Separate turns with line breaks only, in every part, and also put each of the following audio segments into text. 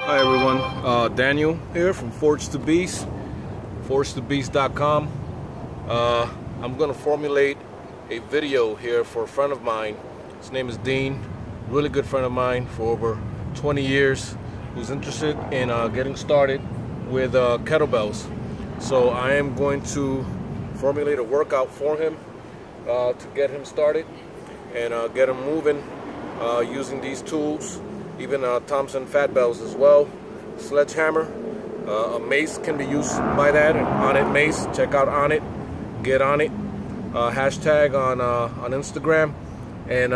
Hi everyone, Daniel here from Forge to Beast, forgetobeast.com. I'm going to formulate a video here for a friend of mine. His name is Dean, really good friend of mine for over 20 years, who's interested in getting started with kettlebells. So I am going to formulate a workout for him to get him started and get him moving using these tools. Even Thompson Fatbells as well, Sledgehammer, a mace can be used by that, and On It Mace, check out On It, get on it, hashtag on Instagram, and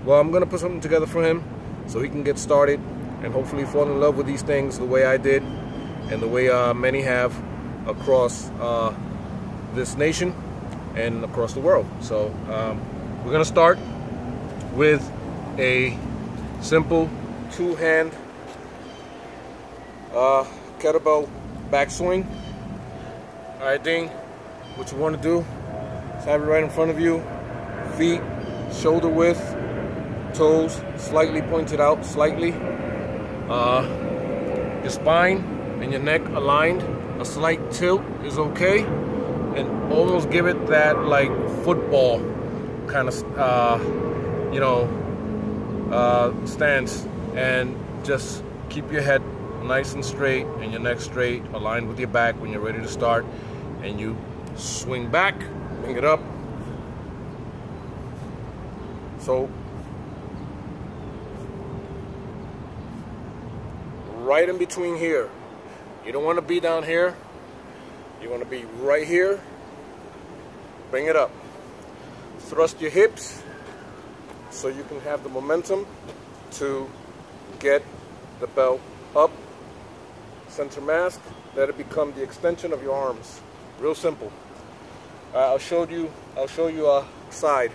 well, I'm gonna put something together for him so he can get started and hopefully fall in love with these things the way I did and the way many have across this nation and across the world. So we're gonna start with a simple two-hand kettlebell backswing. All right, Dean, what you want to do is have it right in front of you, feet shoulder width, toes slightly pointed out, slightly. Your spine and your neck aligned. A slight tilt is okay, and almost give it that like football kind of stance, and just keep your head nice and straight and your neck straight, aligned with your back when you're ready to start, and you swing back, bring it up. So right in between here, you don't want to be down here, you want to be right here. Bring it up, thrust your hips so you can have the momentum to get the belt up, center mask, let it become the extension of your arms. Real simple. I'll show you a side.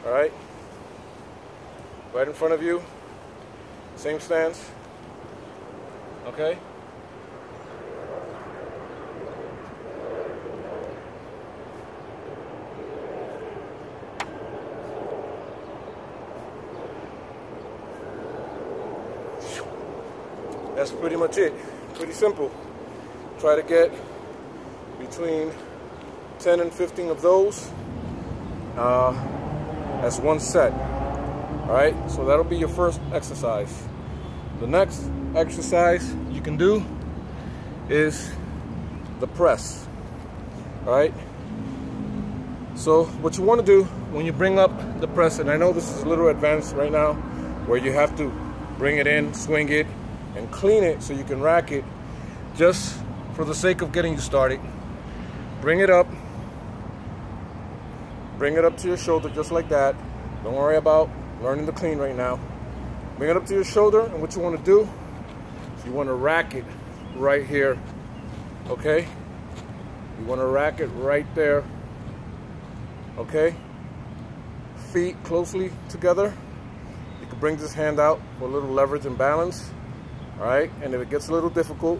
All right, right in front of you, same stance. Okay. That's pretty much it. Pretty simple. Try to get between 10 and 15 of those as one set. All right, so that'll be your first exercise. The next exercise you can do is the press. All right, so what you want to do when you bring up the press, and I know this is a little advanced right now where you have to bring it in, swing it, and clean it so you can rack it. Just for the sake of getting you started, bring it up to your shoulder just like that. Don't worry about learning to clean right now. Bring it up to your shoulder, and what you want to do is you want to rack it right here. Okay, you want to rack it right there. Okay, feet closely together. You can bring this hand out for a little leverage and balance. All right, and if it gets a little difficult,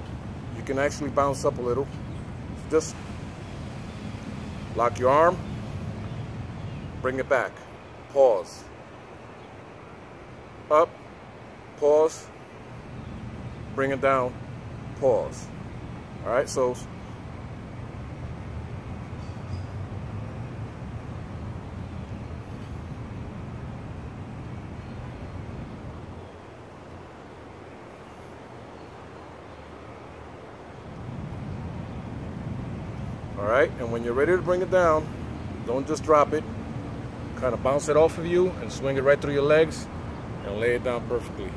you can actually bounce up a little. Just lock your arm, bring it back, pause, up, pause, bring it down, pause. All right, so all right, and when you're ready to bring it down, don't just drop it. Kind of bounce it off of you and swing it right through your legs and lay it down perfectly,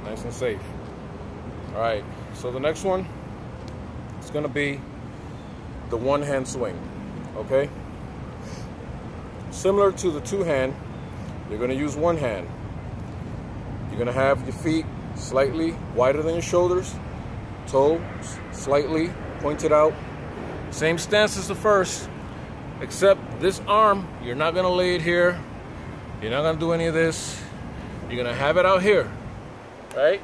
nice and safe. All right, so the next one is going to be the one-hand swing. Okay, similar to the two-hand, you're going to use one hand. You're going to have your feet slightly wider than your shoulders, toes slightly pointed out. Same stance as the first, except this arm, you're not gonna lay it here. You're not gonna do any of this. You're gonna have it out here, right?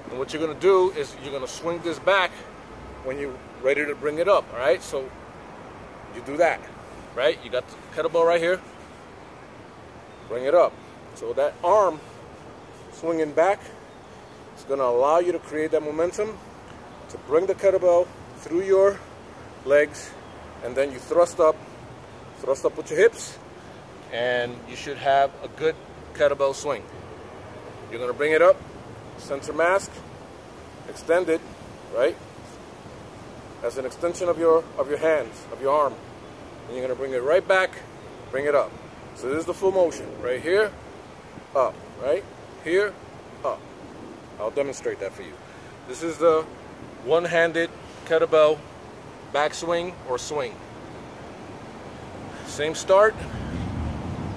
And what you're gonna do is you're gonna swing this back when you're ready to bring it up, all right? So you do that, right? You got the kettlebell right here. Bring it up. So that arm swinging back It's going to allow you to create that momentum to bring the kettlebell through your legs, and then you thrust up with your hips, and you should have a good kettlebell swing. You're going to bring it up, center mask, extend it, right, as an extension of your hands, of your arm, and you're going to bring it right back, bring it up. So this is the full motion, right here, up, right here, up. I'll demonstrate that for you. This is the one-handed kettlebell backswing or swing. Same start.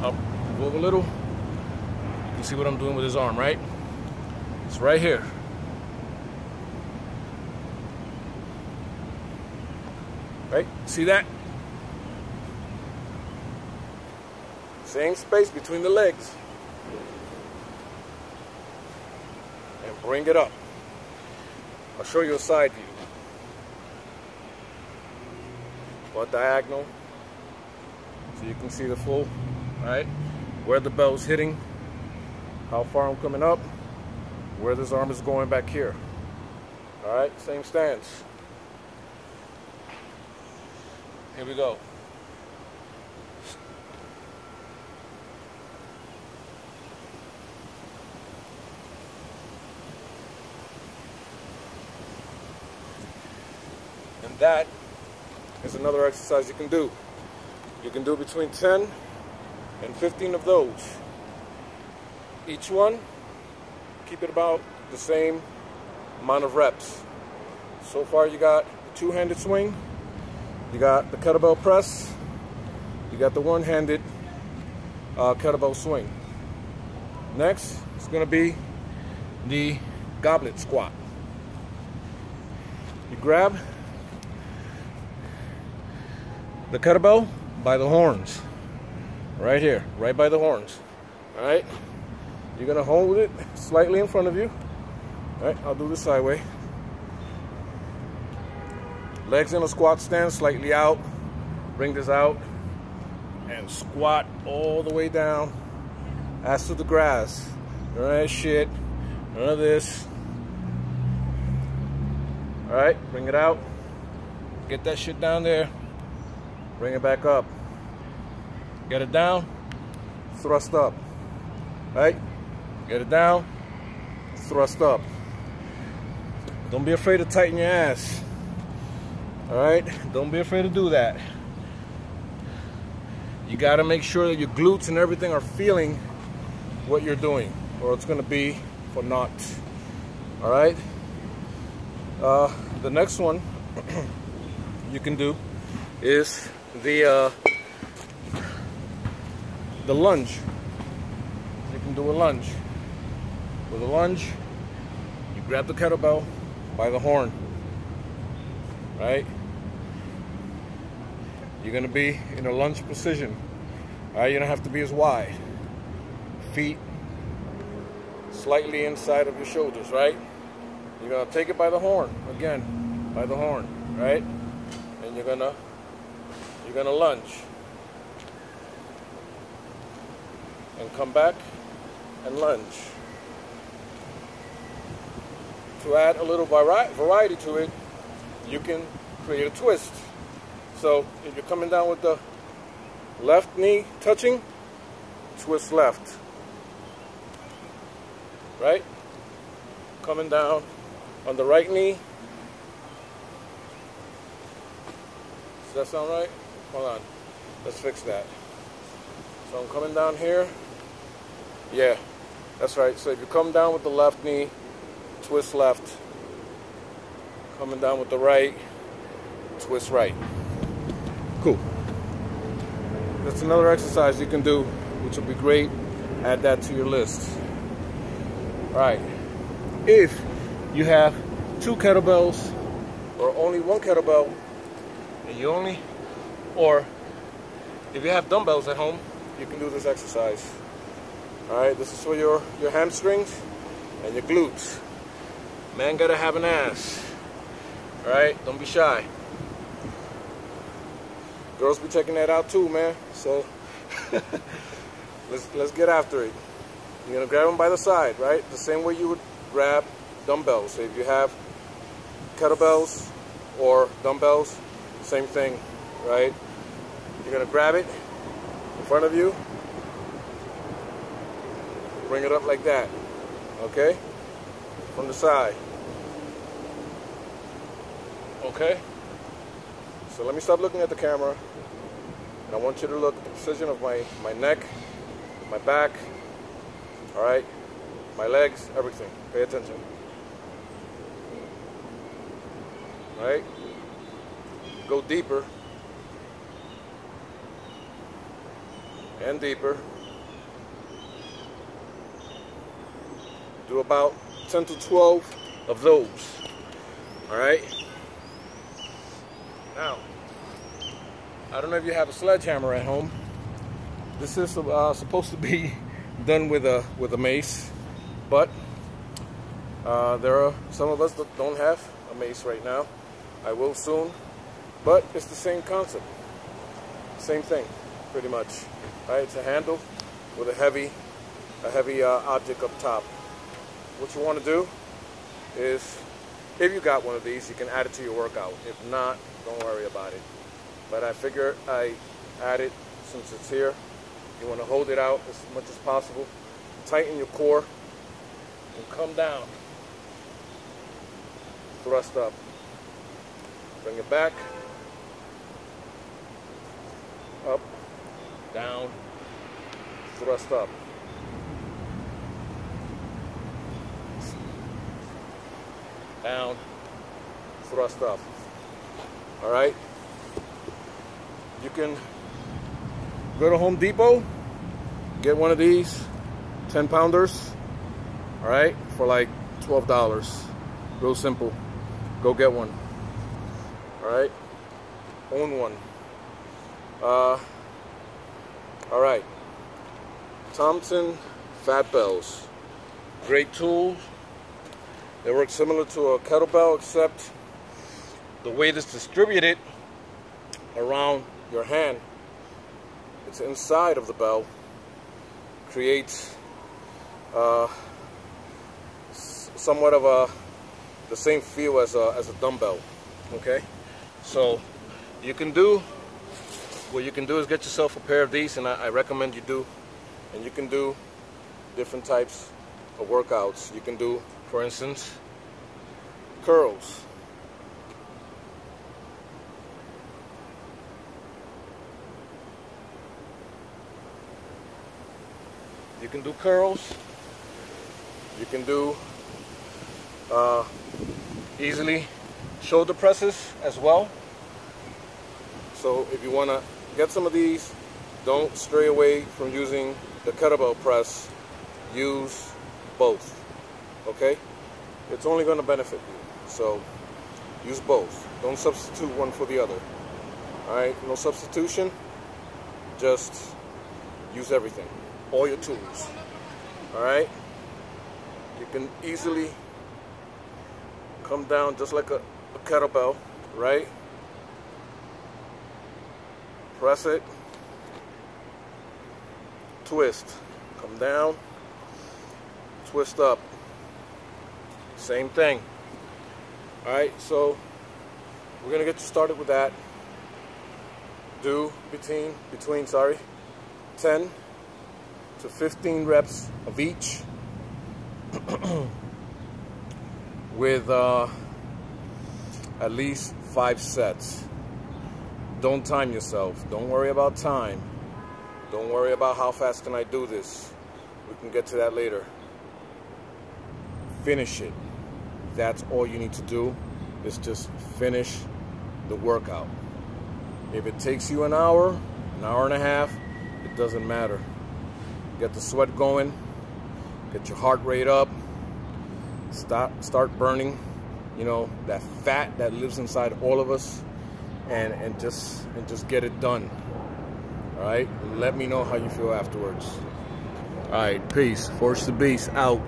I'll move a little. You can see what I'm doing with his arm, right? It's right here. Right? See that? Same space between the legs. And bring it up. I'll show you a side view. Or diagonal. So you can see the full, right? Where the bell's hitting, how far I'm coming up, where this arm is going back here. Alright, same stance. Here we go. And that is another exercise you can do. You can do between 10 and 15 of those. Each one, keep it about the same amount of reps. So far you got the two-handed swing, you got the kettlebell press, you got the one-handed kettlebell swing. Next, it's going to be the goblet squat. You grab the kettlebell by the horns, right here, right by the horns. All right, you're gonna hold it slightly in front of you. All right, I'll do this sideway. Legs in a squat stance, slightly out. Bring this out and squat all the way down. Ass to the grass. None of that shit. None of this. All right, bring it out. Get that shit down there. Bring it back up. Get it down, thrust up. Right? Get it down, thrust up. Don't be afraid to tighten your ass. Alright? Don't be afraid to do that. You gotta make sure that your glutes and everything are feeling what you're doing, or it's gonna be for naught. Alright? The next one you can do is the lunge. You can do a lunge. With a lunge, you grab the kettlebell by the horn, right? You're gonna be in a lunge position. All right, you don't have to be as wide. Feet slightly inside of your shoulders, right? You're gonna take it by the horn, again, by the horn, right? And you're gonna lunge. And come back and lunge. To add a little variety to it, you can create a twist. So if you're coming down with the left knee touching, twist left. Right? Coming down on the right knee. Does that sound right? Hold on. Let's fix that. So I'm coming down here. Yeah, that's right. So if you come down with the left knee, twist left. Coming down with the right, twist right. Cool. That's another exercise you can do, which will be great. Add that to your list. All right. If you have two kettlebells or only one kettlebell, and or if you have dumbbells at home, you can do this exercise. All right, this is for your hamstrings and your glutes. Man gotta have an ass. All right, don't be shy. Girls be checking that out too, man. So let's get after it. You're gonna grab them by the side, right? The same way you would grab dumbbells. So if you have kettlebells or dumbbells, same thing, right? You're gonna grab it in front of you, bring it up like that, okay? From the side. Okay? So let me stop looking at the camera, and I want you to look at the precision of my neck, my back, all right? My legs, everything. Pay attention. All right? Go deeper and deeper. Do about 10 to 12 of those. All right? Now, I don't know if you have a sledgehammer at home. This is supposed to be done with a mace, but there are some of us that don't have a mace right now. I will soon, but it's the same concept, same thing, pretty much. All right, it's a handle with a heavy object up top. What you want to do is, if you got one of these, you can add it to your workout. If not, don't worry about it. But I figure I add it since it's here. You want to hold it out as much as possible. Tighten your core and come down. Thrust up. Bring it back. Up. Down. Thrust up. Down. Thrust up. All right. You can go to Home Depot, get one of these 10-pounders, all right, for like $12. Real simple. Go get one. All right. Own one. All right. Thompson Fatbells. Great tool. They work similar to a kettlebell, except the way it's distributed around your hand, it's inside of the bell, creates somewhat of the same feel as a dumbbell. Okay, so you can do what you can do is get yourself a pair of these, and I recommend you do, and you can do different types of workouts. You can do, for instance, curls. You can do curls. You can do easily shoulder presses as well. So if you want to get some of these, don't stray away from using the kettlebell press. Use both. Okay? It's only going to benefit you. So use both. Don't substitute one for the other. Alright? No substitution. Just use everything. All your tools. Alright? You can easily come down just like a kettlebell, right? Press it. Twist. Come down. Twist up. Same thing. Alright, so we're gonna get you started with that. Do between 10 to 15 reps of each with at least 5 sets. Don't time yourself. Don't worry about time. Don't worry about how fast can I do this. We can get to that later. Finish it. That's all you need to do, is just finish the workout. If it takes you an hour and a half, it doesn't matter. Get the sweat going, get your heart rate up, start burning, you know, that fat that lives inside all of us, and just get it done. All right, let me know how you feel afterwards. All right, peace. Forge the Beast out.